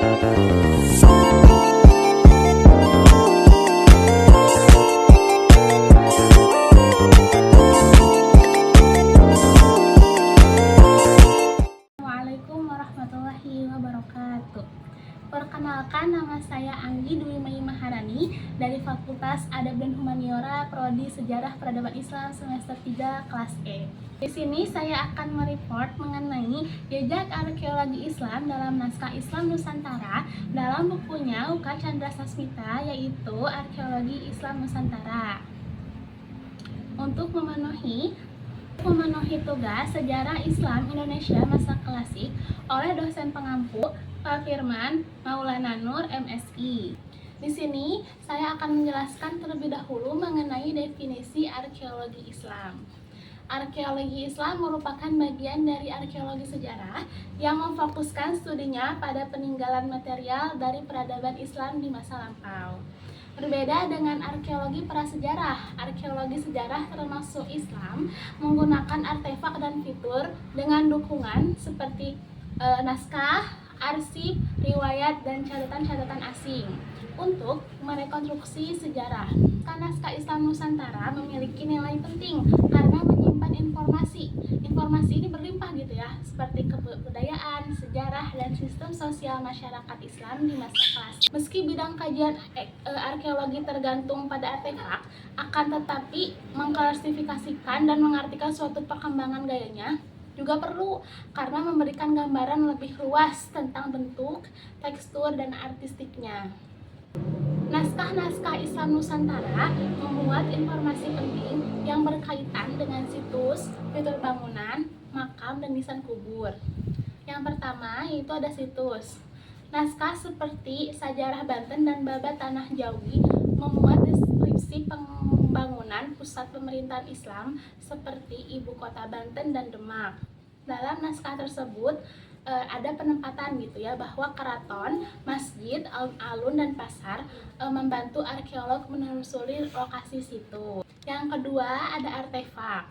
Assalamualaikum warahmatullahi wabarakatuh. Perkenalkan, nama saya Anggi Dwi Mai Maharani dari Fakultas Adab dan Humaniora Prodi Sejarah Peradaban Islam semester 3 kelas E. Di sini saya akan mereport mengenai jejak arkeologi Islam dalam naskah Islam Nusantara dalam bukunya UK Chandra Sasmita, yaitu Arkeologi Islam Nusantara. Untuk memenuhi tugas Sejarah Islam Indonesia Masa Klasik oleh dosen pengampu Pak Firman Maulana Nur, MSI. Di sini saya akan menjelaskan terlebih dahulu mengenai definisi arkeologi Islam. Arkeologi Islam merupakan bagian dari arkeologi sejarah yang memfokuskan studinya pada peninggalan material dari peradaban Islam di masa lampau. Berbeda dengan arkeologi prasejarah, arkeologi sejarah termasuk Islam menggunakan artefak dan fitur dengan dukungan seperti naskah, arsip, riwayat, dan catatan-catatan asing untuk merekonstruksi sejarah. Naskah Islam Nusantara memiliki nilai penting karena menyimpan informasi. Informasi ini berlimpah gitu ya, seperti kebudayaan, sejarah, dan sistem sosial masyarakat Islam di masa klasik. Meski bidang kajian arkeologi tergantung pada artefak, akan tetapi mengklasifikasikan dan mengartikan suatu perkembangan gayanya juga perlu karena memberikan gambaran lebih luas tentang bentuk, tekstur, dan artistiknya. Naskah-naskah Islam Nusantara memuat informasi penting yang berkaitan dengan situs, fitur bangunan, makam, dan nisan kubur. Yang pertama yaitu ada situs. Naskah seperti Sajarah Banten dan Babat Tanah Jawi memuat deskripsi pembangunan pusat pemerintahan Islam seperti ibu kota Banten dan Demak. Dalam naskah tersebut ada penempatan gitu ya, bahwa keraton, masjid, alun-alun, dan pasar membantu arkeolog menelusuri lokasi situ. Yang kedua ada artefak.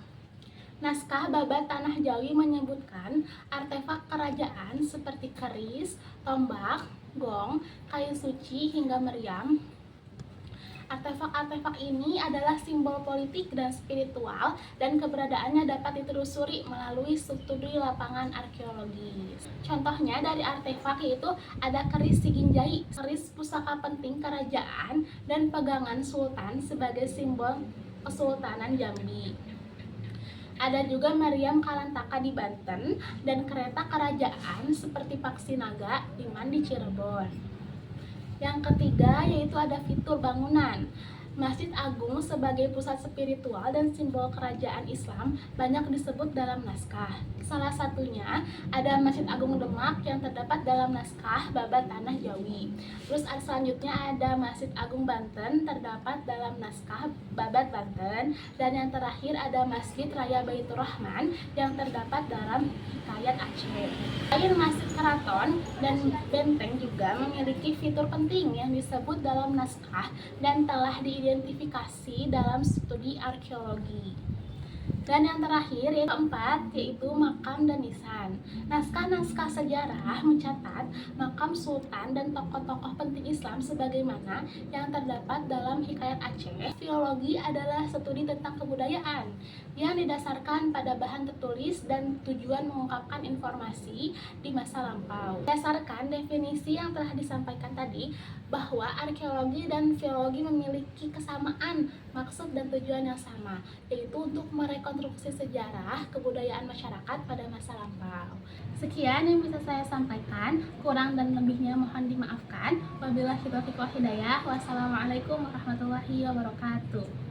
Naskah Babat Tanah Jawi menyebutkan artefak kerajaan seperti keris, tombak, gong, kayu suci, hingga meriam. Artefak-artefak ini adalah simbol politik dan spiritual, dan keberadaannya dapat ditelusuri melalui studi lapangan arkeologi. Contohnya dari artefak yaitu ada keris Siginjai, keris pusaka penting kerajaan dan pegangan sultan sebagai simbol Kesultanan Jambi. Ada juga meriam Kalantaka di Banten dan kereta kerajaan seperti Paksi Naga Liman di Cirebon. Yang ketiga yaitu ada fitur bangunan. Masjid Agung sebagai pusat spiritual dan simbol kerajaan Islam banyak disebut dalam naskah. Salah satunya ada Masjid Agung Demak yang terdapat dalam naskah Babat Tanah Jawi. Terus selanjutnya ada Masjid Agung Banten terdapat dalam naskah Babat Banten. Dan yang terakhir ada Masjid Raya Baitur Rahman yang terdapat dalam Hikayat Aceh. Selain Masjid Keraton dan Benteng juga memiliki fitur penting yang disebut dalam naskah dan telah diidentifikasi dalam studi arkeologi. Dan yang terakhir yang keempat yaitu makam dan nisan. Naskah-naskah sejarah mencatat makam sultan dan tokoh-tokoh penting Islam sebagaimana yang terdapat dalam Hikayat Aceh. Filologi adalah studi tentang kebudayaan yang didasarkan pada bahan tertulis dan tujuan mengungkapkan informasi di masa lampau. Berdasarkan definisi yang telah disampaikan tadi, bahwa arkeologi dan filologi memiliki kesamaan maksud dan tujuan yang sama, yaitu untuk merekonstruksi sejarah kebudayaan masyarakat pada masa lampau. Sekian yang bisa saya sampaikan, kurang dan lebihnya mohon dimaafkan. Wabillahi taufiq wal hidayah. Wassalamualaikum warahmatullahi wabarakatuh.